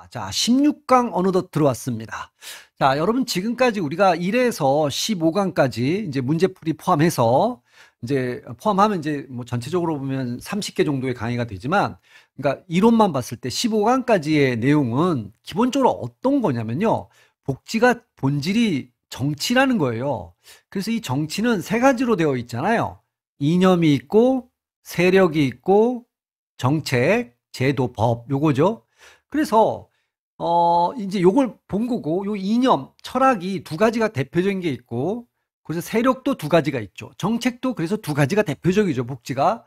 자, 16강 어느덧 들어왔습니다. 자, 여러분 지금까지 우리가 1에서 15강까지 이제 문제풀이 포함해서 이제 포함하면 이제 뭐 전체적으로 보면 30개 정도의 강의가 되지만 그러니까 이론만 봤을 때 15강까지의 내용은 기본적으로 어떤 거냐면요. 복지가 본질이 정치라는 거예요. 그래서 이 정치는 세 가지로 되어 있잖아요. 이념이 있고 세력이 있고 정책, 제도, 법 요거죠. 그래서 이제 요걸 본 거고 요 이념, 철학이 두 가지가 대표적인 게 있고 그래서 세력도 두 가지가 있죠. 정책도 그래서 두 가지가 대표적이죠. 복지가.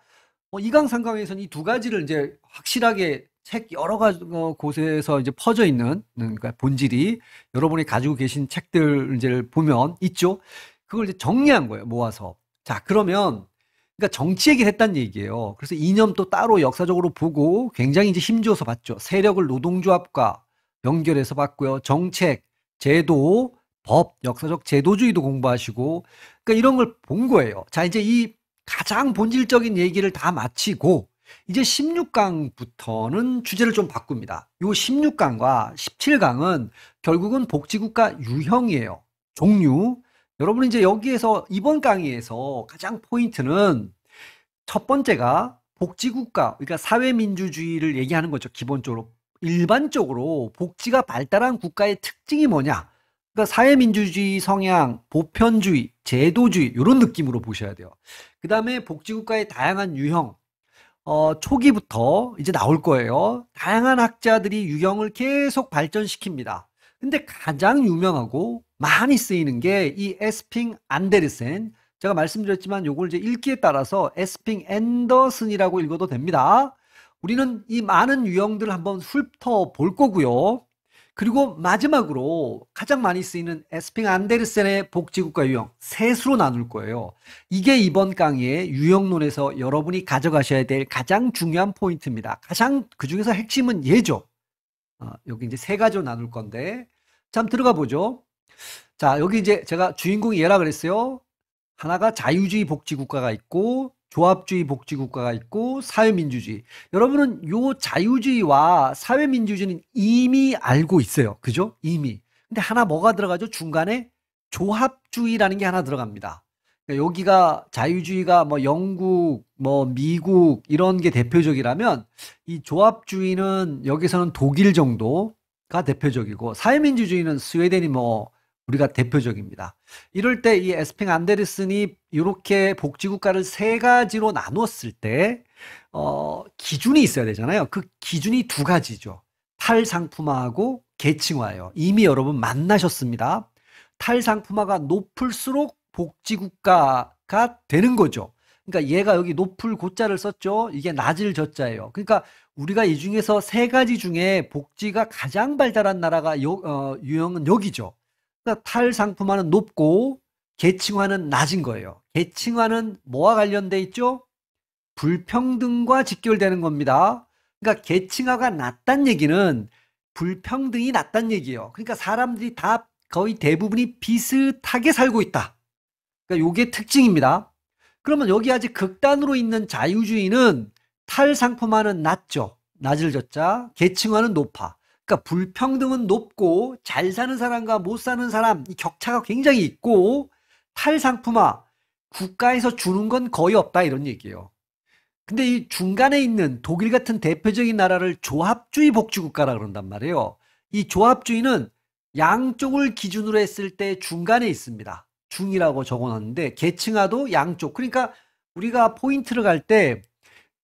이강 삼강에서는 이 두 가지를 이제 확실하게 책 여러 가지 곳에서 이제 퍼져 있는 그러니까 본질이 여러분이 가지고 계신 책들 이제 보면 있죠. 그걸 이제 정리한 거예요. 모아서. 자, 그러면 그러니까 정치 얘기를 했단 얘기예요. 그래서 이념도 따로 역사적으로 보고 굉장히 이제 힘줘서 봤죠. 세력을 노동조합과 연결해서 봤고요. 정책, 제도, 법, 역사적 제도주의도 공부하시고, 그러니까 이런 걸 본 거예요. 자, 이제 이 가장 본질적인 얘기를 다 마치고, 이제 16강부터는 주제를 좀 바꿉니다. 요 16강과 17강은 결국은 복지국가 유형이에요. 종류. 여러분 이제 여기에서 이번 강의에서 가장 포인트는 첫 번째가 복지국가, 그러니까 사회민주주의를 얘기하는 거죠. 기본적으로. 일반적으로 복지가 발달한 국가의 특징이 뭐냐? 그러니까 사회민주주의 성향, 보편주의, 제도주의 이런 느낌으로 보셔야 돼요. 그 다음에 복지국가의 다양한 유형, 초기부터 이제 나올 거예요. 다양한 학자들이 유형을 계속 발전시킵니다. 근데 가장 유명하고 많이 쓰이는 게 이 에스핑 안데르센. 제가 말씀드렸지만 요걸 이제 읽기에 따라서 에스핑 앤더슨이라고 읽어도 됩니다. 우리는 이 많은 유형들을 한번 훑어볼 거고요. 그리고 마지막으로 가장 많이 쓰이는 에스핑 안데르센의 복지국가 유형 셋으로 나눌 거예요. 이게 이번 강의의 유형론에서 여러분이 가져가셔야 될 가장 중요한 포인트입니다. 가장 그중에서 핵심은 얘죠. 여기 이제 세 가지로 나눌 건데 자, 한번 들어가 보죠. 자, 여기 이제 제가 주인공이 얘라 그랬어요. 하나가 자유주의 복지국가가 있고 조합주의 복지국가가 있고 사회민주주의. 여러분은 요 자유주의와 사회민주주의는 이미 알고 있어요. 그죠? 이미. 근데 하나 뭐가 들어가죠? 중간에 조합주의라는 게 하나 들어갑니다. 그러니까 여기가 자유주의가 뭐 영국, 뭐 미국 이런 게 대표적이라면 이 조합주의는 여기서는 독일 정도가 대표적이고 사회민주주의는 스웨덴이 뭐 우리가 대표적입니다. 이럴 때 이 에스핑 안데르슨이 이렇게 복지국가를 세 가지로 나눴을 때 기준이 있어야 되잖아요. 그 기준이 두 가지죠. 탈상품화하고 계층화예요. 이미 여러분 만나셨습니다. 탈상품화가 높을수록 복지국가가 되는 거죠. 그러니까 얘가 여기 높을 고자를 썼죠. 이게 낮을 저자예요. 그러니까 우리가 이 중에서 세 가지 중에 복지가 가장 발달한 나라가 유형은 여기죠. 그러니까 탈상품화는 높고 계층화는 낮은 거예요. 계층화는 뭐와 관련돼 있죠? 불평등과 직결되는 겁니다. 그러니까 계층화가 낮다는 얘기는 불평등이 낮다는 얘기예요. 그러니까 사람들이 다 거의 대부분이 비슷하게 살고 있다. 그러니까 요게 특징입니다. 그러면 여기 아직 극단으로 있는 자유주의는 탈상품화는 낮죠. 낮을 졌자. 계층화는 높아. 그러니까 불평등은 높고 잘 사는 사람과 못 사는 사람 이 격차가 굉장히 있고 탈상품화 국가에서 주는 건 거의 없다 이런 얘기예요. 근데 이 중간에 있는 독일 같은 대표적인 나라를 조합주의 복지국가라 그런단 말이에요. 이 조합주의는 양쪽을 기준으로 했을 때 중간에 있습니다. 중이라고 적어놨는데 계층화도 양쪽. 그러니까 우리가 포인트를 갈 때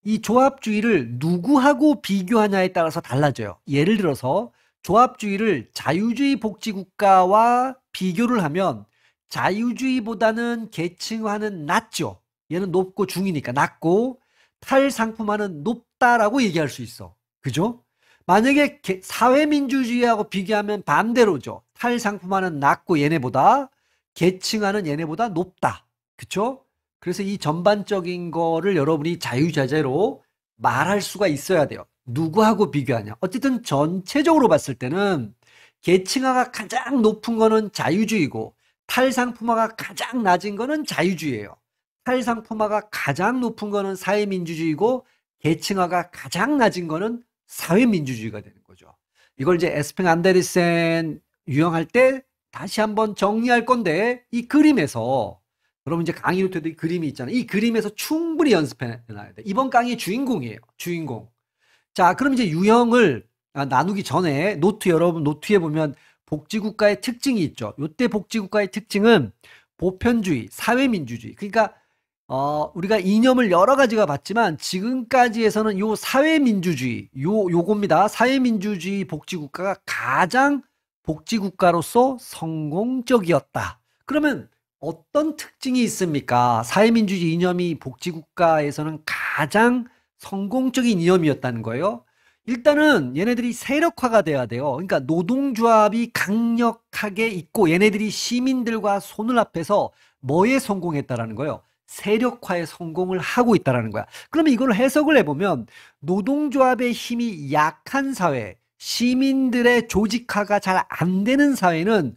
이 조합주의를 누구하고 비교하냐에 따라서 달라져요. 예를 들어서 조합주의를 자유주의 복지국가와 비교를 하면 자유주의보다는 계층화는 낮죠. 얘는 높고 중이니까 낮고 탈상품화는 높다라고 얘기할 수 있어. 그죠? 만약에 사회민주주의하고 비교하면 반대로죠. 탈상품화는 낮고 얘네보다 계층화는 얘네보다 높다. 그쵸? 그래서 이 전반적인 거를 여러분이 자유자재로 말할 수가 있어야 돼요. 누구하고 비교하냐. 어쨌든 전체적으로 봤을 때는 계층화가 가장 높은 거는 자유주의고 탈상품화가 가장 낮은 거는 자유주의예요. 탈상품화가 가장 높은 거는 사회민주주의고 계층화가 가장 낮은 거는 사회민주주의가 되는 거죠. 이걸 이제 에스팽 안데르센 유형할 때 다시 한번 정리할 건데, 이 그림에서, 여러분 이제 강의 때도 이 그림이 있잖아요. 이 그림에서 충분히 연습해 놔야 돼. 이번 강의의 주인공이에요. 주인공. 자, 그럼 이제 유형을 나누기 전에 여러분 노트에 보면 복지국가의 특징이 있죠. 요때 복지국가의 특징은 보편주의, 사회민주주의. 그러니까 우리가 이념을 여러 가지가 봤지만 지금까지에서는 요 사회민주주의, 요겁니다. 사회민주주의 복지국가가 가장 복지국가로서 성공적이었다. 그러면 어떤 특징이 있습니까? 사회민주주의 이념이 복지국가에서는 가장 성공적인 이념이었다는 거예요. 일단은 얘네들이 세력화가 돼야 돼요. 그러니까 노동조합이 강력하게 있고 얘네들이 시민들과 손을 합해서 뭐에 성공했다라는 거예요? 세력화에 성공을 하고 있다라는 거야. 그러면 이걸 해석을 해보면 노동조합의 힘이 약한 사회, 시민들의 조직화가 잘 안 되는 사회는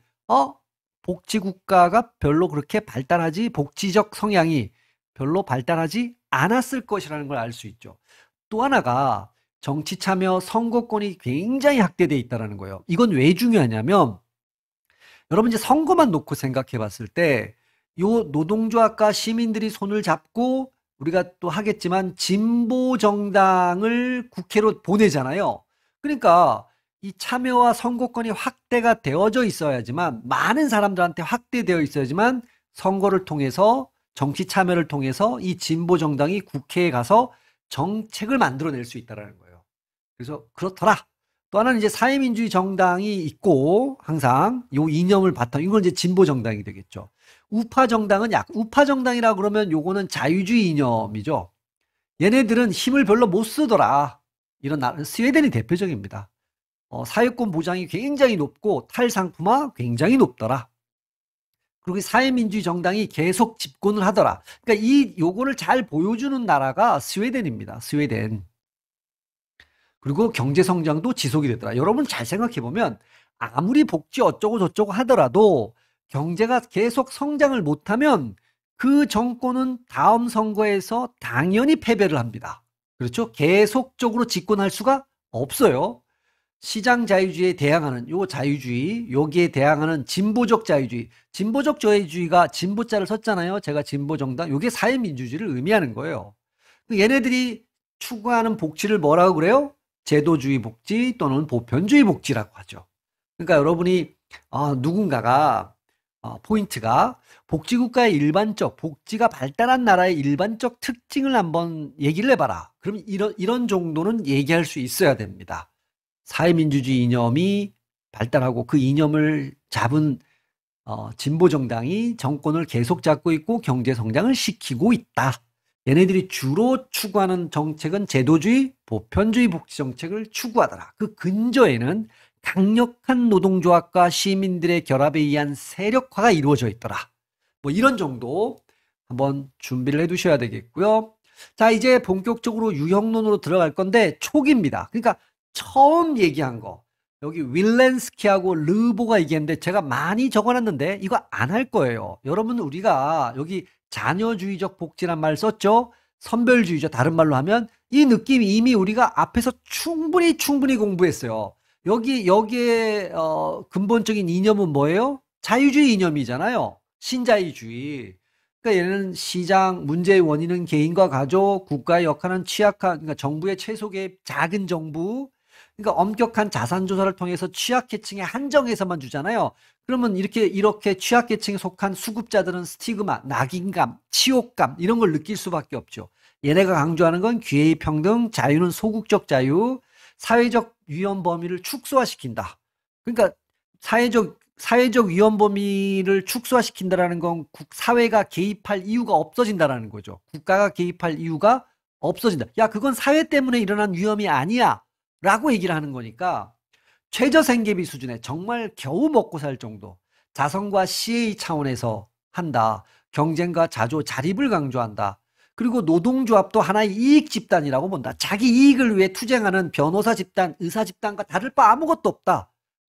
복지국가가 별로 그렇게 발달하지, 복지적 성향이 별로 발달하지 않았을 것이라는 걸 알 수 있죠. 또 하나가 정치 참여 선거권이 굉장히 확대되어 있다는 거예요. 이건 왜 중요하냐면 여러분 이제 선거만 놓고 생각해 봤을 때 요 노동조합과 시민들이 손을 잡고 우리가 또 하겠지만 진보 정당을 국회로 보내잖아요. 그러니까 이 참여와 선거권이 확대가 되어져 있어야지만 많은 사람들한테 확대되어 있어야지만 선거를 통해서 정치 참여를 통해서 이 진보 정당이 국회에 가서 정책을 만들어낼 수 있다는 거예요. 그래서 그렇더라. 또 하나는 이제 사회민주주의 정당이 있고 항상 요 이념을 바탕 이건 이제 진보 정당이 되겠죠. 우파 정당은 우파 정당이라 그러면 요거는 자유주의 이념이죠. 얘네들은 힘을 별로 못 쓰더라. 이런 스웨덴이 대표적입니다. 사회권 보장이 굉장히 높고 탈상품화 굉장히 높더라. 그리고 사회민주주의 정당이 계속 집권을 하더라. 그러니까 요거를 잘 보여주는 나라가 스웨덴입니다. 스웨덴. 그리고 경제 성장도 지속이 되더라. 여러분 잘 생각해 보면 아무리 복지 어쩌고 저쩌고 하더라도 경제가 계속 성장을 못하면 그 정권은 다음 선거에서 당연히 패배를 합니다. 그렇죠? 계속적으로 집권할 수가 없어요. 시장 자유주의에 대항하는 요 자유주의, 여기에 대항하는 진보적 자유주의. 진보적 자유주의가 진보자를 썼잖아요. 제가 진보 정당. 요게 사회민주주의를 의미하는 거예요. 얘네들이 추구하는 복지를 뭐라고 그래요? 제도주의 복지 또는 보편주의 복지라고 하죠. 그러니까 여러분이 누군가가 포인트가 복지국가의 일반적 복지가 발달한 나라의 일반적 특징을 한번 얘기를 해봐라. 그럼 이런 정도는 얘기할 수 있어야 됩니다. 사회민주주의 이념이 발달하고 그 이념을 잡은 진보 정당이 정권을 계속 잡고 있고 경제 성장을 시키고 있다. 얘네들이 주로 추구하는 정책은 제도주의, 보편주의 복지 정책을 추구하더라. 그 근저에는 강력한 노동조합과 시민들의 결합에 의한 세력화가 이루어져 있더라. 뭐 이런 정도 한번 준비를 해 두셔야 되겠고요. 자, 이제 본격적으로 유형론으로 들어갈 건데 초기입니다. 그러니까 처음 얘기한 거. 여기 윌렌스키하고 르보가 얘기했는데 제가 많이 적어놨는데 이거 안 할 거예요. 여러분 우리가 여기 자녀주의적 복지란 말 썼죠? 선별주의죠. 다른 말로 하면 이 느낌이 이미 우리가 앞에서 충분히 공부했어요. 여기에 근본적인 이념은 뭐예요? 자유주의 이념이잖아요. 신자유주의. 그러니까 얘는 시장 문제의 원인은 개인과 가족, 국가의 역할은 취약한 그러니까 정부의 최소 개입, 작은 정부. 그러니까 엄격한 자산 조사를 통해서 취약계층에 한정해서만 주잖아요. 그러면 이렇게 취약계층에 속한 수급자들은 스티그마, 낙인감, 치욕감 이런 걸 느낄 수밖에 없죠. 얘네가 강조하는 건 기회의 평등, 자유는 소극적 자유, 사회적 위험 범위를 축소화시킨다. 그러니까 사회적 위험 범위를 축소화시킨다라는 건 사회가 개입할 이유가 없어진다라는 거죠. 국가가 개입할 이유가 없어진다. 야, 그건 사회 때문에 일어난 위험이 아니야. 라고 얘기를 하는 거니까 최저생계비 수준에 정말 겨우 먹고 살 정도 자선과 CA 차원에서 한다. 경쟁과 자립을 강조한다. 그리고 노동조합도 하나의 이익 집단이라고 본다. 자기 이익을 위해 투쟁하는 변호사 집단, 의사 집단과 다를 바 아무것도 없다.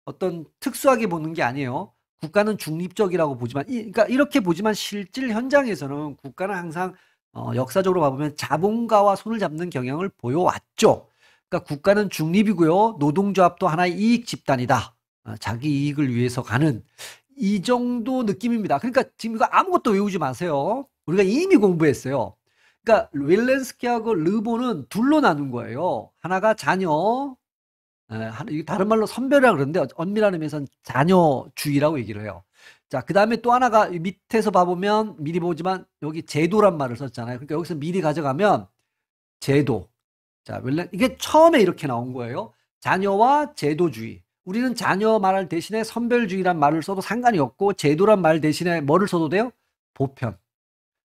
어떤 특수하게 보는 게 아니에요. 국가는 중립적이라고 보지만, 그러니까 이렇게 보지만 실질 현장에서는 국가는 항상 역사적으로 봐보면 자본가와 손을 잡는 경향을 보여왔죠. 그러니까 국가는 중립이고요. 노동조합도 하나의 이익 집단이다. 자기 이익을 위해서 가는 이 정도 느낌입니다. 그러니까 지금 이거 아무것도 외우지 마세요. 우리가 이미 공부했어요. 그러니까 윌렌스키하고 르보는 둘로 나눈 거예요. 하나가 자녀, 이게 다른 말로 선별이라 그러는데 엄밀한 의미에서는 자녀주의라고 얘기를 해요. 자, 그 다음에 또 하나가 밑에서 봐보면 미리 보지만 여기 제도란 말을 썼잖아요. 그러니까 여기서 미리 가져가면 제도. 자, 이게 처음에 이렇게 나온 거예요. 자녀와 제도주의. 우리는 자녀 말할 대신에 선별주의란 말을 써도 상관이 없고 제도란 말 대신에 뭐를 써도 돼요? 보편.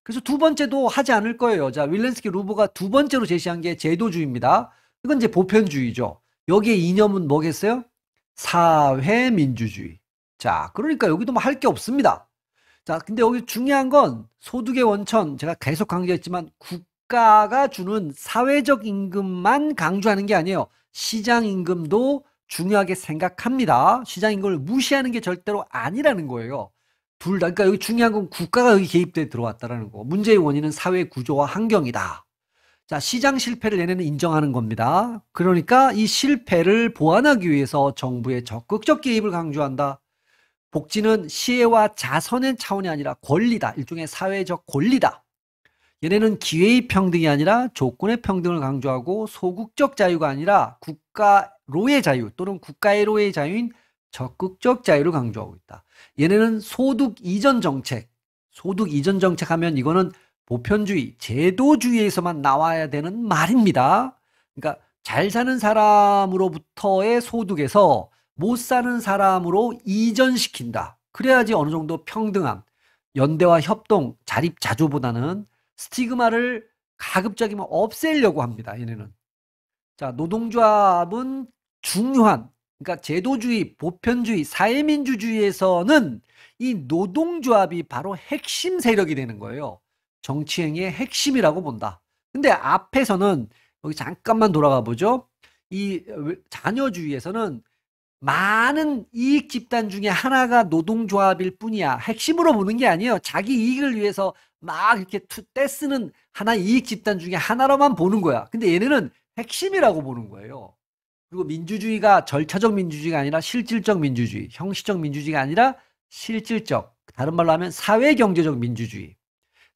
그래서 두 번째도 하지 않을 거예요. 자, 윌렌스키 루보가 두 번째로 제시한 게 제도주의입니다. 이건 이제 보편주의죠. 여기에 이념은 뭐겠어요? 사회민주주의. 자, 그러니까 여기도 뭐 할 게 없습니다. 자, 근데 여기 중요한 건 소득의 원천, 제가 계속 강조했지만 국가가 주는 사회적 임금만 강조하는 게 아니에요. 시장 임금도 중요하게 생각합니다. 시장 임금을 무시하는 게 절대로 아니라는 거예요. 둘 다. 그러니까 여기 중요한 건 국가가 여기 개입돼 들어왔다라는 거. 문제의 원인은 사회 구조와 환경이다. 자, 시장 실패를 얘네는 인정하는 겁니다. 그러니까 이 실패를 보완하기 위해서 정부의 적극적 개입을 강조한다. 복지는 시혜와 자선의 차원이 아니라 권리다. 일종의 사회적 권리다. 얘네는 기회의 평등이 아니라 조건의 평등을 강조하고 소극적 자유가 아니라 국가로의 자유 또는 국가애로의 자유인 적극적 자유를 강조하고 있다. 얘네는 소득 이전 정책, 소득 이전 정책 하면 이거는 보편주의, 제도주의에서만 나와야 되는 말입니다. 그러니까 잘 사는 사람으로부터의 소득에서 못 사는 사람으로 이전시킨다. 그래야지 어느 정도 평등함, 연대와 협동, 자립자조보다는 스티그마를 가급적이면 없애려고 합니다. 얘네는. 자, 노동조합은 중요한, 그러니까 제도주의, 보편주의, 사회민주주의에서는 이 노동조합이 바로 핵심 세력이 되는 거예요. 정치행위의 핵심이라고 본다. 근데 앞에서는 여기 잠깐만 돌아가 보죠. 이 자녀주의에서는 많은 이익 집단 중에 하나가 노동조합일 뿐이야. 핵심으로 보는 게 아니에요. 자기 이익을 위해서 막 이렇게 떼쓰는 하나의 이익 집단 중에 하나로만 보는 거야. 근데 얘네는 핵심이라고 보는 거예요. 그리고 민주주의가 절차적 민주주의가 아니라 실질적 민주주의, 형식적 민주주의가 아니라 실질적, 다른 말로 하면 사회경제적 민주주의.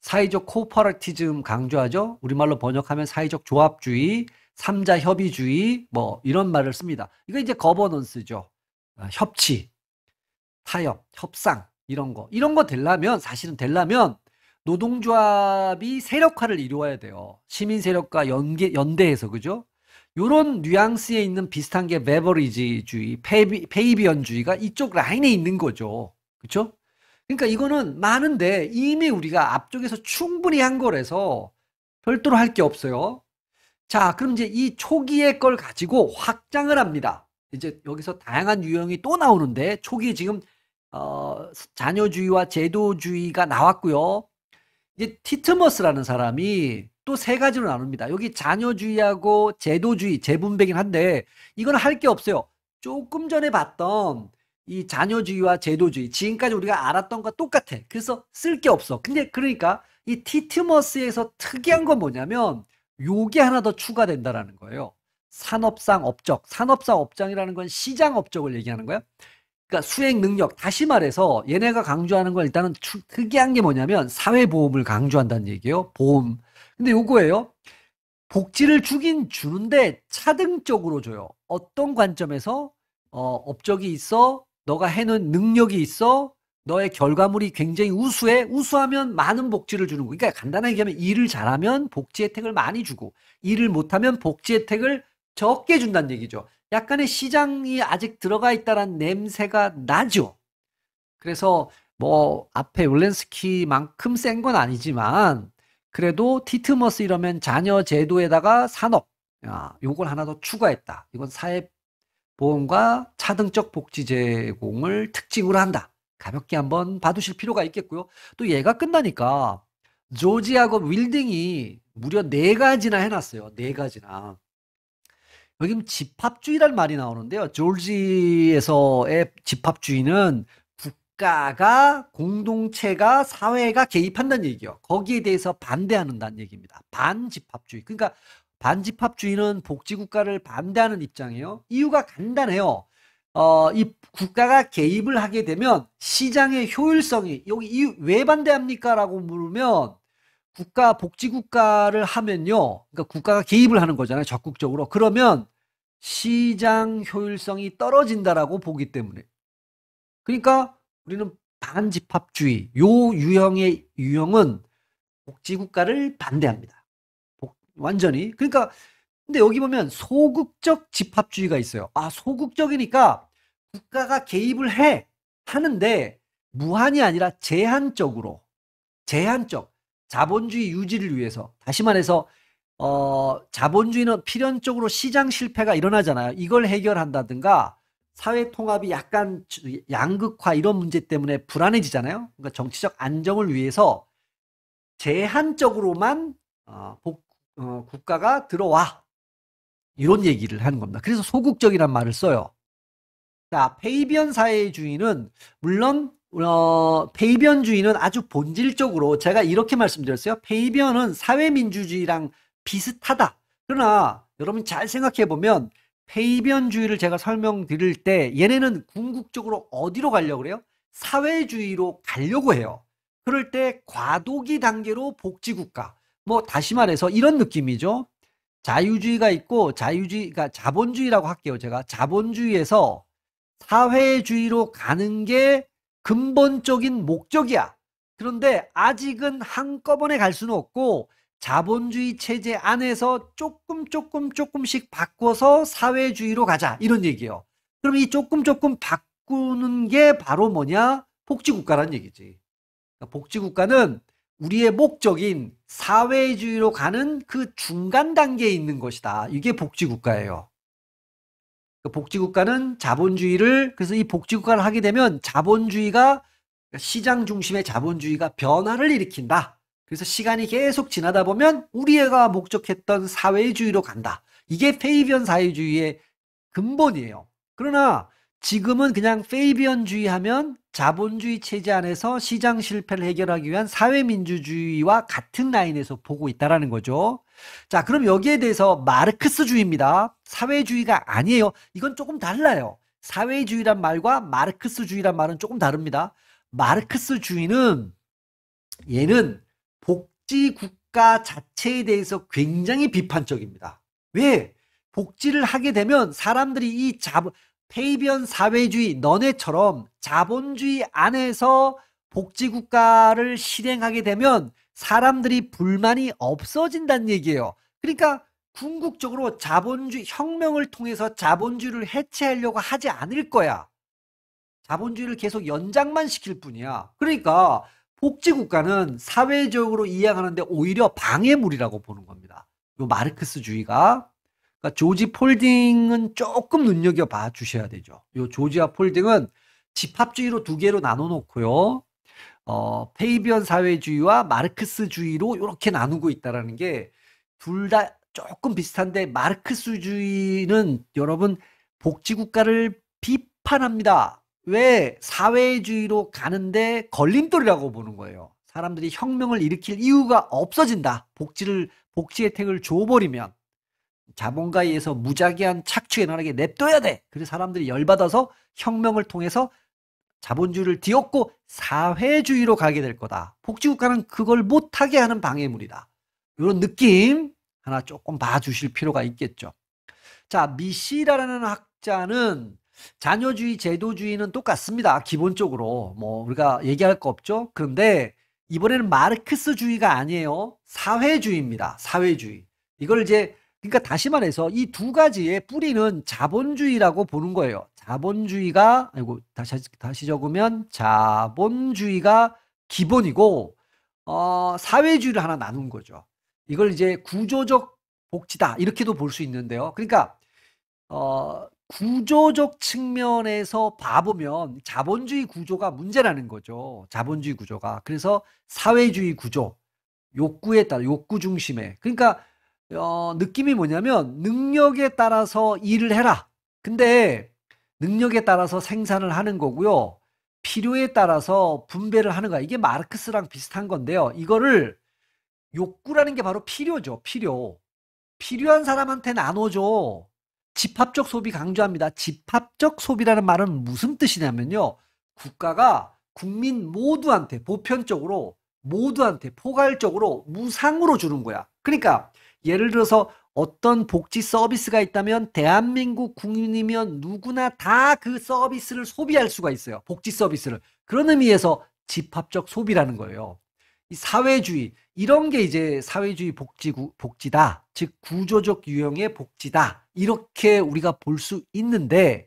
사회적 코퍼레티즘 강조하죠. 우리말로 번역하면 사회적 조합주의, 삼자 협의주의, 뭐 이런 말을 씁니다. 이거 이제 거버넌스죠. 협치, 타협, 협상 이런 거. 이런 거 되려면 사실은 되려면 노동조합이 세력화를 이루어야 돼요. 시민 세력과 연대해서 그죠? 요런 뉘앙스에 있는 비슷한 게 베버리지주의, 페이비언주의가 이쪽 라인에 있는 거죠. 그렇죠? 그러니까 이거는 많은데 이미 우리가 앞쪽에서 충분히 한 거라서 별도로 할 게 없어요. 자, 그럼 이제 이 초기의 걸 가지고 확장을 합니다. 이제 여기서 다양한 유형이 또 나오는데 초기에 지금 자녀주의와 제도주의가 나왔고요. 이제 티트머스라는 사람이 또 세 가지로 나눕니다. 여기 자녀주의하고 제도주의 재분배긴 한데 이건 할 게 없어요. 조금 전에 봤던 이 자녀주의와 제도주의 지금까지 우리가 알았던 것과 똑같아. 그래서 쓸 게 없어. 근데 그러니까 이 티트머스에서 특이한 건 뭐냐면 요게 하나 더 추가된다라는 거예요. 산업상 업적. 산업상 업장이라는 건 시장 업적을 얘기하는 거야. 그러니까 수행 능력. 다시 말해서 얘네가 강조하는 건 일단은 특이한 게 뭐냐면 사회보험을 강조한다는 얘기예요. 보험. 근데 요거예요. 복지를 주긴 주는데 차등적으로 줘요. 어떤 관점에서 업적이 있어. 너가 해놓은 능력이 있어. 너의 결과물이 굉장히 우수해. 우수하면 많은 복지를 주는 거. 그러니까 간단하게 얘기하면 일을 잘하면 복지 혜택을 많이 주고 일을 못하면 복지 혜택을 적게 준다는 얘기죠. 약간의 시장이 아직 들어가 있다는 냄새가 나죠. 그래서 뭐 앞에 윌렌스키만큼 센 건 아니지만 그래도 티트머스 이러면 자녀 제도에다가 산업 요걸 하나 더 추가했다. 이건 사회보험과 차등적 복지 제공을 특징으로 한다. 가볍게 한번 봐두실 필요가 있겠고요. 또 얘가 끝나니까 조지하고 윌딩이 무려 4가지나 해놨어요. 4가지나. 여기 집합주의란 말이 나오는데요. 조지에서의 집합주의는 국가가, 공동체가, 사회가 개입한다는 얘기예요. 거기에 대해서 반대한다는 얘기입니다. 반집합주의. 그러니까 반집합주의는 복지국가를 반대하는 입장이에요. 이유가 간단해요. 이 국가가 개입을 하게 되면 시장의 효율성이, 여기 이유 왜 반대합니까? 라고 물으면 복지국가를 하면요. 그러니까 국가가 개입을 하는 거잖아요. 적극적으로. 그러면 시장 효율성이 떨어진다라고 보기 때문에. 그러니까 우리는 반집합주의, 요 유형은 복지국가를 반대합니다. 완전히. 그러니까 근데 여기 보면 소극적 집합주의가 있어요. 소극적이니까 국가가 개입을 하는데 무한이 아니라 제한적 자본주의 유지를 위해서. 다시 말해서 자본주의는 필연적으로 시장 실패가 일어나잖아요. 이걸 해결한다든가 사회 통합이 약간 양극화 이런 문제 때문에 불안해지잖아요. 그러니까 정치적 안정을 위해서 제한적으로만 국가가 들어와. 이런 얘기를 하는 겁니다. 그래서 소극적이란 말을 써요. 자, 페이비언 사회주의는 물론 페이비언주의는 아주 본질적으로 제가 이렇게 말씀드렸어요. 페이비언은 사회민주주의랑 비슷하다. 그러나 여러분 잘 생각해 보면 페이비언주의를 제가 설명드릴 때 얘네는 궁극적으로 어디로 가려고 그래요? 사회주의로 가려고 해요. 그럴 때 과도기 단계로 복지국가. 뭐 다시 말해서 이런 느낌이죠. 자유주의가 있고 그러니까 자본주의라고 할게요. 제가 자본주의에서 사회주의로 가는 게 근본적인 목적이야. 그런데 아직은 한꺼번에 갈 수는 없고 자본주의 체제 안에서 조금씩 바꿔서 사회주의로 가자. 이런 얘기예요. 그럼 이 조금 바꾸는 게 바로 뭐냐? 복지국가란 얘기지. 그러니까 복지국가는 우리의 목적인 사회주의로 가는 그 중간 단계에 있는 것이다. 이게 복지국가예요. 복지국가는 자본주의를, 그래서 이 복지국가를 하게 되면 자본주의가, 시장 중심의 자본주의가 변화를 일으킨다. 그래서 시간이 계속 지나다 보면 우리가 목적했던 사회주의로 간다. 이게 페이비언 사회주의의 근본이에요. 그러나 지금은 그냥 페이비언주의 하면 자본주의 체제 안에서 시장 실패를 해결하기 위한 사회민주주의와 같은 라인에서 보고 있다는 거죠. 자, 그럼 여기에 대해서 마르크스주의입니다. 사회주의가 아니에요. 이건 조금 달라요. 사회주의란 말과 마르크스주의란 말은 조금 다릅니다. 마르크스주의는 얘는 복지국가 자체에 대해서 굉장히 비판적입니다. 왜? 복지를 하게 되면 사람들이 페이비언 사회주의, 너네처럼 자본주의 안에서 복지국가를 실행하게 되면 사람들이 불만이 없어진다는 얘기예요. 그러니까 궁극적으로 자본주의, 혁명을 통해서 자본주의를 해체하려고 하지 않을 거야. 자본주의를 계속 연장만 시킬 뿐이야. 그러니까 복지국가는 사회적으로 이해하는데 오히려 방해물이라고 보는 겁니다. 요 마르크스주의가. 그러니까 조지 폴딩은 조금 눈여겨봐 주셔야 되죠. 요 조지와 폴딩은 집합주의로 두 개로 나눠 놓고요. 페이비언 사회주의와 마르크스주의로 이렇게 나누고 있다라는 게 둘 다 조금 비슷한데, 마르크스주의는 여러분 복지국가를 비판합니다. 왜? 사회주의로 가는데 걸림돌이라고 보는 거예요. 사람들이 혁명을 일으킬 이유가 없어진다. 복지 혜택을 줘버리면 자본가에 의해서 무작위한 착취에 나가게 냅둬야 돼. 그래서 사람들이 열받아서 혁명을 통해서 자본주의를 뒤엎고 사회주의로 가게 될 거다. 복지국가는 그걸 못하게 하는 방해물이다. 이런 느낌 하나 조금 봐주실 필요가 있겠죠. 자, 미시라라는 학자는 자녀주의, 제도주의는 똑같습니다. 기본적으로 뭐 우리가 얘기할 거 없죠. 그런데 이번에는 마르크스주의가 아니에요. 사회주의입니다. 사회주의. 이걸 이제, 그러니까 다시 말해서 이 두 가지의 뿌리는 자본주의라고 보는 거예요. 자본주의가, 다시 적으면 자본주의가 기본이고, 사회주의를 하나 나눈 거죠. 이걸 이제 구조적 복지다, 이렇게도 볼 수 있는데요. 그러니까, 구조적 측면에서 봐보면 자본주의 구조가 문제라는 거죠. 자본주의 구조가. 그래서 사회주의 구조, 욕구에 따라, 욕구 중심에. 그러니까, 느낌이 뭐냐면 능력에 따라서 일을 해라. 근데 능력에 따라서 생산을 하는 거고요. 필요에 따라서 분배를 하는 거야. 이게 마르크스랑 비슷한 건데요. 이거를 욕구라는 게 바로 필요죠. 필요. 필요한 사람한테 나눠줘. 집합적 소비 강조합니다. 집합적 소비라는 말은 무슨 뜻이냐면요. 국가가 국민 모두한테 보편적으로 모두한테 포괄적으로 무상으로 주는 거야. 그러니까 예를 들어서 어떤 복지 서비스가 있다면 대한민국 국민이면 누구나 다 그 서비스를 소비할 수가 있어요. 복지 서비스를. 그런 의미에서 집합적 소비라는 거예요. 이 사회주의 이런 게 이제 사회주의 복지다. 즉 구조적 유형의 복지다. 이렇게 우리가 볼 수 있는데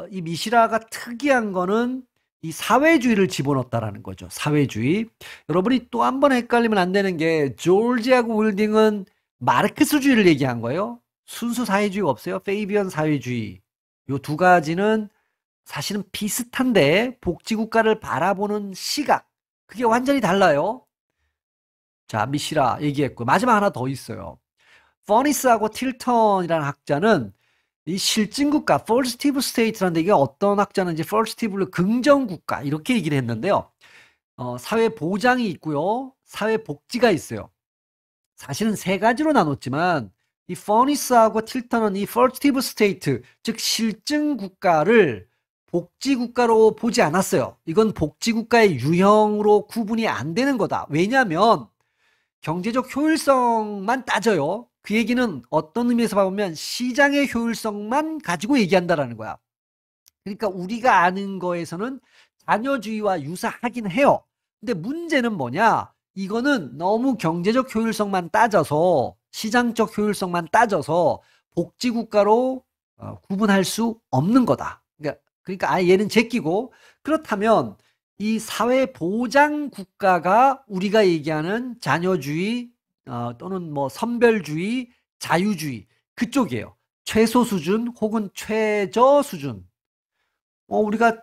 이 미시라가 특이한 거는 이 사회주의를 집어넣었다라는 거죠. 사회주의. 여러분이 또 한 번 헷갈리면 안 되는 게 조지하고 윌딩은 마르크스주의를 얘기한 거예요. 순수 사회주의가 없어요. 페이비언 사회주의. 요 두 가지는 사실은 비슷한데 복지국가를 바라보는 시각 그게 완전히 달라요. 자, 미시라 얘기했고 마지막 하나 더 있어요. 퍼니스하고 틸턴이라는 학자는 이 실증국가, 퍼스티브 스테이트라는데 이게 어떤 학자는지 퍼스티브를 긍정국가 이렇게 얘기를 했는데요. 사회보장이 있고요. 사회복지가 있어요. 사실은 세 가지로 나눴지만 이 퍼니스하고 틸턴은 이 퍼스티브 스테이트, 즉 실증국가를 복지국가로 보지 않았어요. 이건 복지국가의 유형으로 구분이 안 되는 거다. 왜냐하면 경제적 효율성만 따져요. 그 얘기는 어떤 의미에서 보면 시장의 효율성만 가지고 얘기한다라는 거야. 그러니까 우리가 아는 거에서는 자녀주의와 유사하긴 해요. 근데 문제는 뭐냐? 이거는 너무 경제적 효율성만 따져서 시장적 효율성만 따져서 복지국가로 구분할 수 없는 거다. 그러니까 아예 얘는 제끼고 그렇다면 이 사회보장 국가가 우리가 얘기하는 자녀주의 또는 뭐 선별주의, 자유주의 그쪽이에요. 최소 수준 혹은 최저 수준. 우리가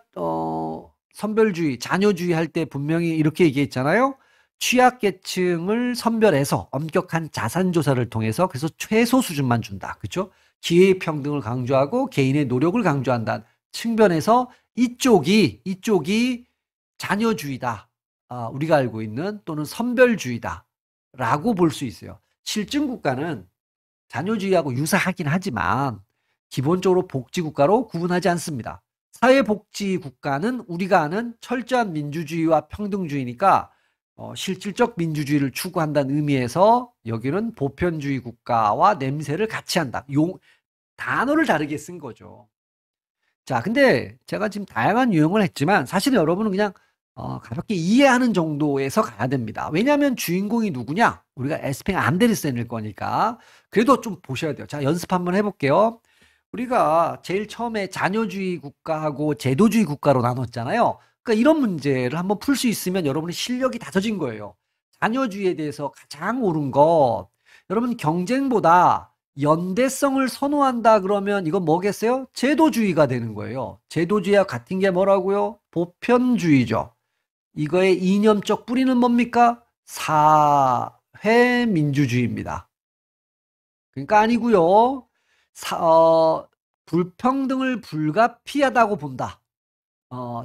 선별주의, 자녀주의 할 때 분명히 이렇게 얘기했잖아요. 취약계층을 선별해서 엄격한 자산조사를 통해서 그래서 최소 수준만 준다. 그렇죠? 기회평등을 강조하고 개인의 노력을 강조한다는 측면에서 이쪽이 자녀주의다. 우리가 알고 있는 또는 선별주의다. 라고 볼 수 있어요. 실증국가는 자녀주의하고 유사하긴 하지만 기본적으로 복지국가로 구분하지 않습니다. 사회복지국가는 우리가 아는 철저한 민주주의와 평등주의니까 실질적 민주주의를 추구한다는 의미에서 여기는 보편주의 국가와 냄새를 같이 한다. 단어를 다르게 쓴 거죠. 자, 근데 제가 지금 다양한 유형을 했지만 사실은 여러분은 그냥 가볍게 이해하는 정도에서 가야 됩니다. 왜냐하면 주인공이 누구냐? 우리가 에스팽 안데르센일 거니까. 그래도 좀 보셔야 돼요. 자, 연습 한번 해볼게요. 우리가 제일 처음에 자녀주의 국가하고 제도주의 국가로 나눴잖아요. 그러니까 이런 문제를 한번 풀 수 있으면 여러분의 실력이 다져진 거예요. 자녀주의에 대해서 가장 옳은 것. 여러분 경쟁보다 연대성을 선호한다 그러면 이건 뭐겠어요? 제도주의가 되는 거예요. 제도주의와 같은 게 뭐라고요? 보편주의죠. 이거의 이념적 뿌리는 뭡니까? 사회민주주의입니다. 그러니까 아니고요. 불평등을 불가피하다고 본다.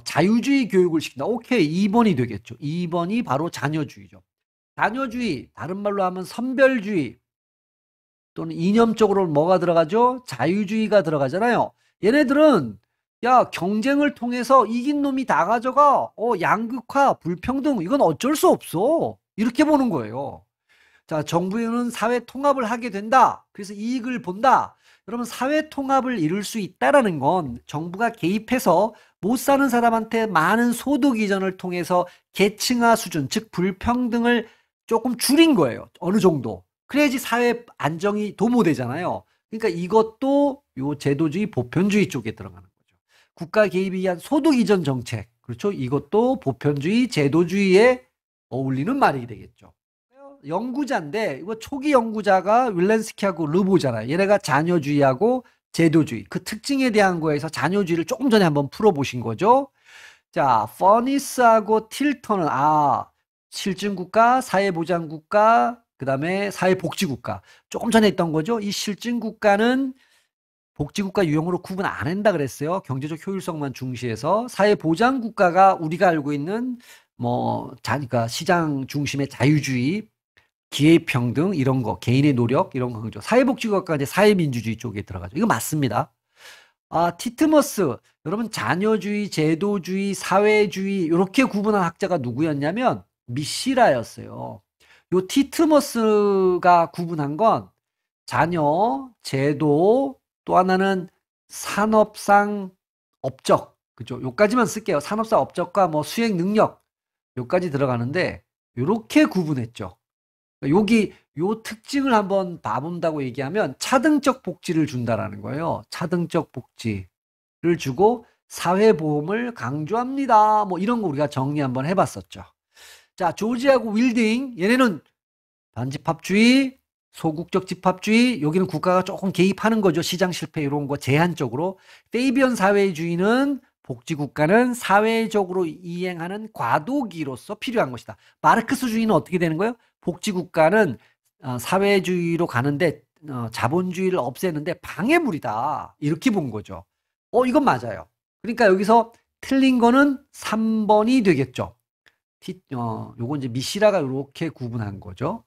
자유주의 교육을 시킨다. 오케이, 2번이 되겠죠. 2번이 바로 자녀주의죠. 자녀주의, 다른 말로 하면 선별주의 또는 이념적으로 뭐가 들어가죠? 자유주의가 들어가잖아요. 얘네들은 야, 경쟁을 통해서 이긴 놈이 다 가져가. 양극화, 불평등, 이건 어쩔 수 없어. 이렇게 보는 거예요. 자, 정부는 사회 통합을 하게 된다. 그래서 이익을 본다. 여러분, 사회 통합을 이룰 수 있다라는 건 정부가 개입해서 못 사는 사람한테 많은 소득 이전을 통해서 계층화 수준, 즉 불평등을 조금 줄인 거예요. 어느 정도. 그래야지 사회 안정이 도모되잖아요. 그러니까 이것도 요 제도주의, 보편주의 쪽에 들어가는 거죠. 국가 개입에 의한 소득 이전 정책. 그렇죠? 이것도 보편주의, 제도주의에 어울리는 말이 되겠죠. 연구자인데 이거 초기 연구자가 윌렌스키하고 르보잖아요. 얘네가 자녀주의하고 제도주의 그 특징에 대한 거에서 자녀주의를 조금 전에 한번 풀어보신 거죠. 자, 퍼니스하고 틸턴은 실증국가, 사회보장국가, 그 다음에 사회복지국가 조금 전에 했던 거죠. 이 실증국가는 복지국가 유형으로 구분 안 한다 그랬어요. 경제적 효율성만 중시해서. 사회보장국가가 우리가 알고 있는 그러니까 시장 중심의 자유주의 기회평등 이런 거, 개인의 노력 이런 거 강조. 사회복지국가가 이제 사회민주주의 쪽에 들어가죠. 이거 맞습니다. 티트머스, 여러분 자녀주의, 제도주의, 사회주의 이렇게 구분한 학자가 누구였냐면 미시라였어요. 요 티트머스가 구분한 건 자녀, 제도, 또 하나는 산업상 업적, 그죠? 요까지만 쓸게요. 산업상 업적과 뭐 수행 능력 요까지 들어가는데 요렇게 구분했죠. 여기 요 특징을 한번 봐본다고 얘기하면 차등적 복지를 준다라는 거예요. 차등적 복지를 주고 사회보험을 강조합니다. 뭐 이런 거 우리가 정리 한번 해봤었죠. 자, 조지하고 윌딩, 얘네는 반집합주의, 소국적 집합주의, 여기는 국가가 조금 개입하는 거죠. 시장 실패 이런 거 제한적으로. 페이비언 사회주의는 복지국가는 사회적으로 이행하는 과도기로서 필요한 것이다. 마르크스주의는 어떻게 되는 거예요? 복지국가는 사회주의로 가는데 자본주의를 없애는데 방해물이다. 이렇게 본 거죠. 이건 맞아요. 그러니까 여기서 틀린 거는 3번이 되겠죠. 요거 이제 미시라가 이렇게 구분한 거죠.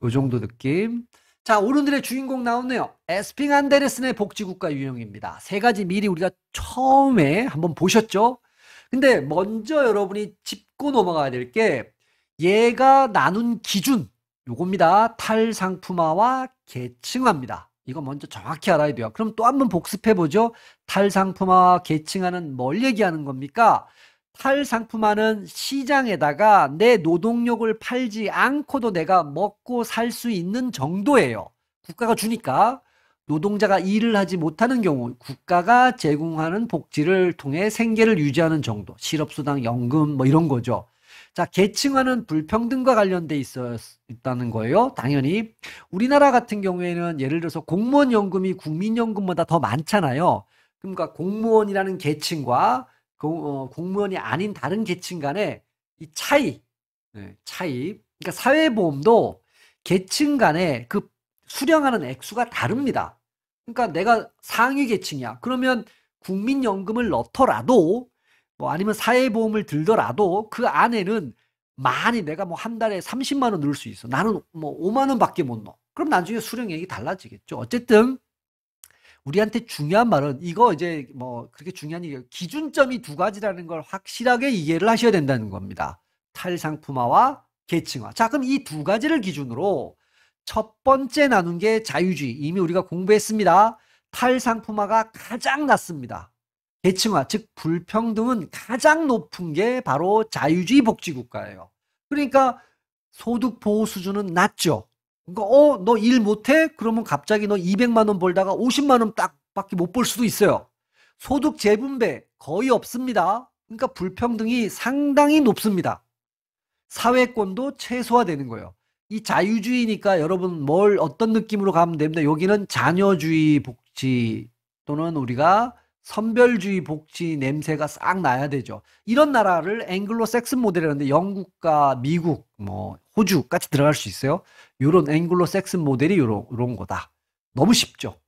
요 정도 느낌. 자, 오늘의 주인공 나오네요. 에스핑 안데르슨의 복지국가 유형입니다. 세 가지 미리 우리가 처음에 한번 보셨죠? 근데 먼저 여러분이 짚고 넘어가야 될 게 얘가 나눈 기준 요겁니다. 탈상품화와 계층화입니다. 이거 먼저 정확히 알아야 돼요. 그럼 또 한번 복습해 보죠. 탈상품화와 계층화는 뭘 얘기하는 겁니까? 탈상품화는 시장에다가 내 노동력을 팔지 않고도 내가 먹고 살 수 있는 정도예요. 국가가 주니까. 노동자가 일을 하지 못하는 경우 국가가 제공하는 복지를 통해 생계를 유지하는 정도. 실업수당, 연금 뭐 이런 거죠. 자, 계층화는 불평등과 관련돼 있다는 거예요. 당연히 우리나라 같은 경우에는 예를 들어서 공무원 연금이 국민연금보다 더 많잖아요. 그러니까 공무원이라는 계층과 공무원이 아닌 다른 계층 간의 이 차이. 그러니까 사회보험도 계층 간에 그 수령하는 액수가 다릅니다. 그러니까 내가 상위 계층이야. 그러면 국민연금을 넣더라도 뭐 아니면 사회보험을 들더라도 그 안에는 많이 내가 뭐 한 달에 30만 원 넣을 수 있어. 나는 뭐 5만 원밖에 못 넣어. 그럼 나중에 수령액이 달라지겠죠. 어쨌든 우리한테 중요한 말은 이거 이제 뭐 그렇게 중요한 얘기 기준점이 두 가지라는 걸 확실하게 이해를 하셔야 된다는 겁니다. 탈상품화와 계층화. 자, 그럼 이 두 가지를 기준으로 첫 번째 나눈 게 자유주의. 이미 우리가 공부했습니다. 탈상품화가 가장 낮습니다. 계층화, 즉 불평등은 가장 높은 게 바로 자유주의 복지국가예요. 그러니까 소득 보호 수준은 낮죠. 그러니까 너 일 못해? 그러면 갑자기 너 200만 원 벌다가 50만 원 딱밖에 못 벌 수도 있어요. 소득 재분배 거의 없습니다. 그러니까 불평등이 상당히 높습니다. 사회권도 최소화되는 거예요. 이 자유주의니까 여러분 어떤 느낌으로 가면 됩니다. 여기는 자녀주의 복지 또는 우리가 선별주의 복지 냄새가 싹 나야 되죠. 이런 나라를 앵글로색슨 모델이라는데 영국과 미국, 뭐 호주까지 들어갈 수 있어요. 요런 앵글로색슨 모델이 요런 거다. 너무 쉽죠.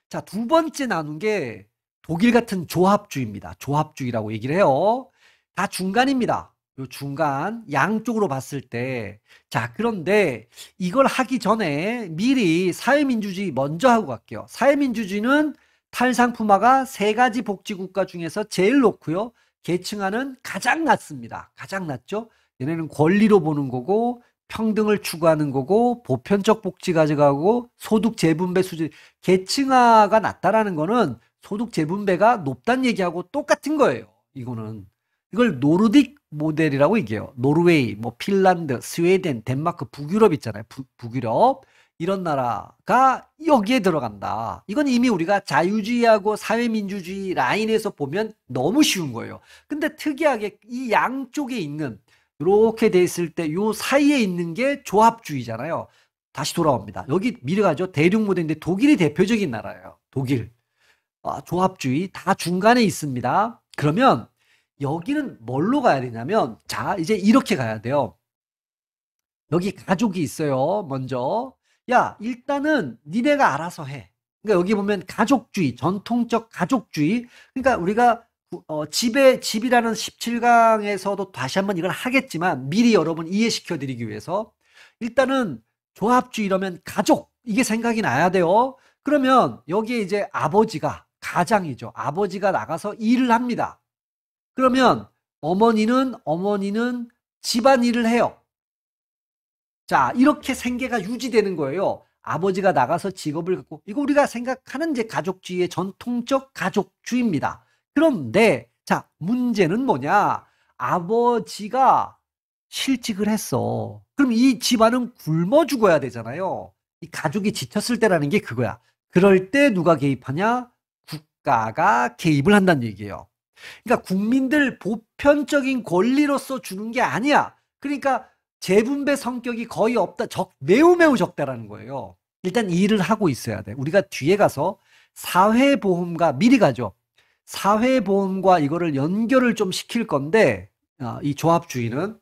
자, 두 번째 나눈 게 독일 같은 조합주의입니다. 조합주의라고 얘기를 해요. 다 중간입니다. 요 중간 양쪽으로 봤을 때. 자, 그런데 이걸 하기 전에 미리 사회민주주의 먼저 하고 갈게요. 사회민주주의는 탈상품화가 세 가지 복지국가 중에서 제일 높고요. 계층화는 가장 낮습니다. 가장 낮죠. 얘네는 권리로 보는 거고 평등을 추구하는 거고 보편적 복지 가져가고 소득 재분배 수준. 계층화가 낮다라는 거는 소득 재분배가 높다는 얘기하고 똑같은 거예요. 이걸 노르딕 모델이라고 얘기해요. 노르웨이, 뭐 핀란드, 스웨덴, 덴마크, 북유럽 있잖아요. 북유럽. 이런 나라가 여기에 들어간다. 이건 이미 우리가 자유주의하고 사회민주주의 라인에서 보면 너무 쉬운 거예요. 근데 특이하게 이 양쪽에 있는 이렇게 돼 있을 때 요 사이에 있는 게 조합주의잖아요. 다시 돌아옵니다. 여기 미래가죠. 대륙 모델인데 독일이 대표적인 나라예요. 독일. 조합주의 다 중간에 있습니다. 그러면 여기는 뭘로 가야 되냐면 자, 이제 이렇게 가야 돼요. 여기 가족이 있어요. 먼저. 야, 일단은 니네가 알아서 해. 그러니까 여기 보면 가족주의, 전통적 가족주의. 그러니까 우리가 집이라는 17강에서도 다시 한번 이걸 하겠지만 미리 여러분 이해시켜 드리기 위해서 일단은 조합주의 이러면 가족 이게 생각이 나야 돼요. 그러면 여기에 이제 아버지가 가장이죠. 아버지가 나가서 일을 합니다. 그러면 어머니는 집안일을 해요. 자, 이렇게 생계가 유지되는 거예요. 아버지가 나가서 직업을 갖고, 이거 우리가 생각하는 이제 가족주의의 전통적 가족주의입니다. 그런데, 자, 문제는 뭐냐? 아버지가 실직을 했어. 그럼 이 집안은 굶어 죽어야 되잖아요. 이 가족이 지쳤을 때라는 게 그거야. 그럴 때 누가 개입하냐? 국가가 개입을 한다는 얘기예요. 그러니까 국민들 보편적인 권리로서 주는 게 아니야. 그러니까 재분배 성격이 거의 없다. 매우 적다라는 거예요. 일단 일을 하고 있어야 돼. 우리가 뒤에 가서 사회보험과 미리 가죠. 사회보험과 이거를 연결을 좀 시킬 건데 이 조합주의는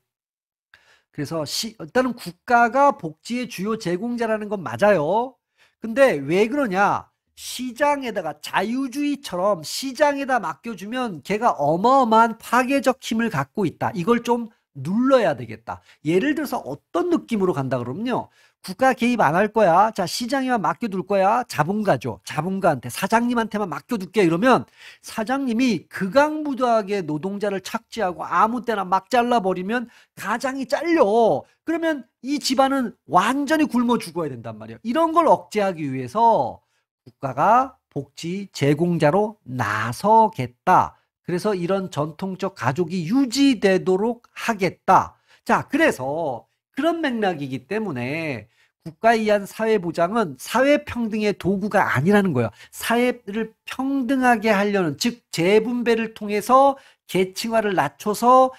그래서 일단은 국가가 복지의 주요 제공자라는 건 맞아요. 근데 왜 그러냐? 시장에다가 자유주의처럼 시장에다 맡겨주면 걔가 어마어마한 파괴적 힘을 갖고 있다. 이걸 좀 눌러야 되겠다. 예를 들어서 어떤 느낌으로 간다 그러면요. 국가 개입 안 할 거야. 자, 시장에만 맡겨둘 거야. 자본가죠. 자본가한테, 사장님한테만 맡겨둘게. 이러면 사장님이 극악무도하게 노동자를 착취하고 아무 때나 막 잘라버리면 가장이 잘려. 그러면 이 집안은 완전히 굶어 죽어야 된단 말이에요. 이런 걸 억제하기 위해서 국가가 복지 제공자로 나서겠다. 그래서 이런 전통적 가족이 유지되도록 하겠다. 자, 그래서 그런 맥락이기 때문에 국가에 의한 사회보장은 사회평등의 도구가 아니라는 거예요. 사회를 평등하게 하려는, 즉 재분배를 통해서 계층화를 낮춰서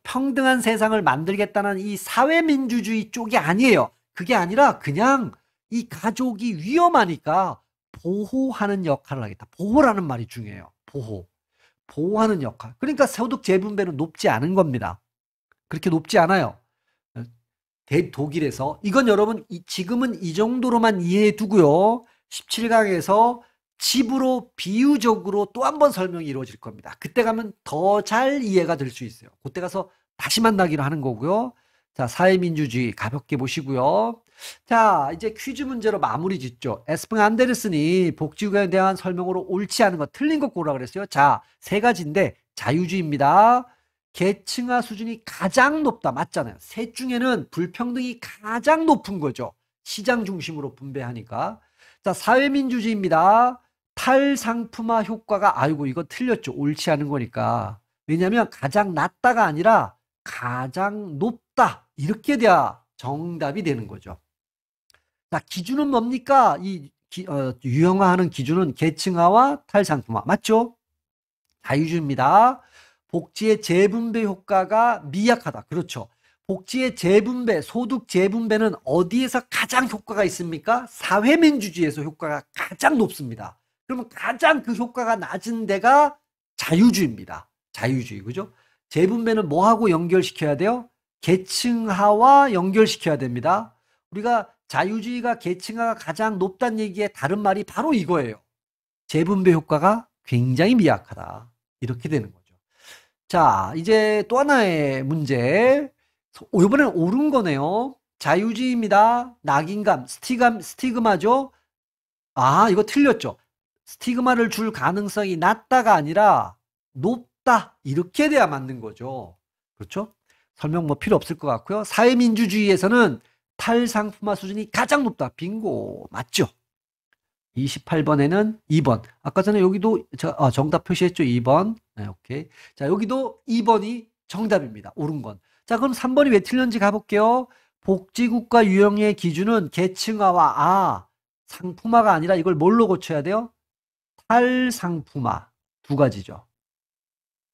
평등한 세상을 만들겠다는 이 사회민주주의 쪽이 아니에요. 그게 아니라 그냥 이 가족이 위험하니까 보호하는 역할을 하겠다. 보호라는 말이 중요해요. 보호하는 역할. 그러니까 소득 재분배는 높지 않은 겁니다. 그렇게 높지 않아요. 독일에서 이건 여러분 지금은 이 정도로만 이해해 두고요. 17강에서 집으로 비유적으로 또 한 번 설명이 이루어질 겁니다. 그때 가면 더 잘 이해가 될 수 있어요. 그때 가서 다시 만나기로 하는 거고요. 자, 사회민주주의 가볍게 보시고요. 자, 이제 퀴즈 문제로 마무리 짓죠. 에스팽 안데르슨이 복지국가에 대한 설명으로 옳지 않은 거, 틀린 거 고르라 그랬어요. 자, 세 가지인데 자유주의입니다. 계층화 수준이 가장 높다. 맞잖아요. 셋 중에는 불평등이 가장 높은 거죠. 시장 중심으로 분배하니까. 자, 사회민주주의입니다. 탈상품화 효과가, 아이고, 이거 틀렸죠. 옳지 않은 거니까. 왜냐하면 가장 낮다가 아니라 가장 높다. 이렇게 돼야 정답이 되는 거죠. 자, 기준은 뭡니까? 유형화하는 기준은 계층화와 탈상품화. 맞죠? 자유주의입니다. 복지의 재분배 효과가 미약하다. 그렇죠. 복지의 재분배, 소득 재분배는 어디에서 가장 효과가 있습니까? 사회민주주의에서 효과가 가장 높습니다. 그러면 가장 그 효과가 낮은 데가 자유주의입니다. 자유주의, 그죠? 재분배는 뭐하고 연결시켜야 돼요? 계층화와 연결시켜야 됩니다. 우리가 자유주의가 계층화가 가장 높다는 얘기의 다른 말이 바로 이거예요. 재분배 효과가 굉장히 미약하다. 이렇게 되는 거죠. 자, 이제 또 하나의 문제. 이번엔 옳은 거네요. 자유주의입니다. 낙인감, 스티그마죠. 아, 이거 틀렸죠. 스티그마를 줄 가능성이 낮다가 아니라 높다. 이렇게 돼야 맞는 거죠. 그렇죠? 설명 뭐 필요 없을 것 같고요. 사회민주주의에서는 탈상품화 수준이 가장 높다. 빙고. 맞죠? 28번에는 2번. 아까 전에 여기도 정답 표시했죠. 2번. 네, 오케이. 자, 여기도 2번이 정답입니다. 옳은 건. 자, 그럼 3번이 왜 틀렸는지 가볼게요. 복지국가 유형의 기준은 계층화와 상품화가 아니라 이걸 뭘로 고쳐야 돼요? 탈상품화. 두 가지죠.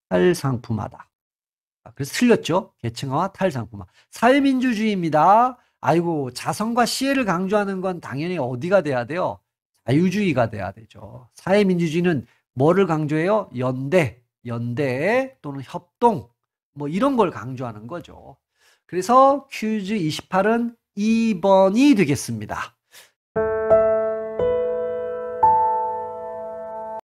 탈상품화다. 그래서 틀렸죠. 계층화와 탈상품화. 사회민주주의입니다. 아이고, 자성과 시혜를 강조하는 건 당연히 어디가 돼야 돼요? 자유주의가 돼야 되죠. 사회민주주의는 뭐를 강조해요? 연대 또는 협동 뭐 이런 걸 강조하는 거죠. 그래서 퀴즈 28은 2번이 되겠습니다.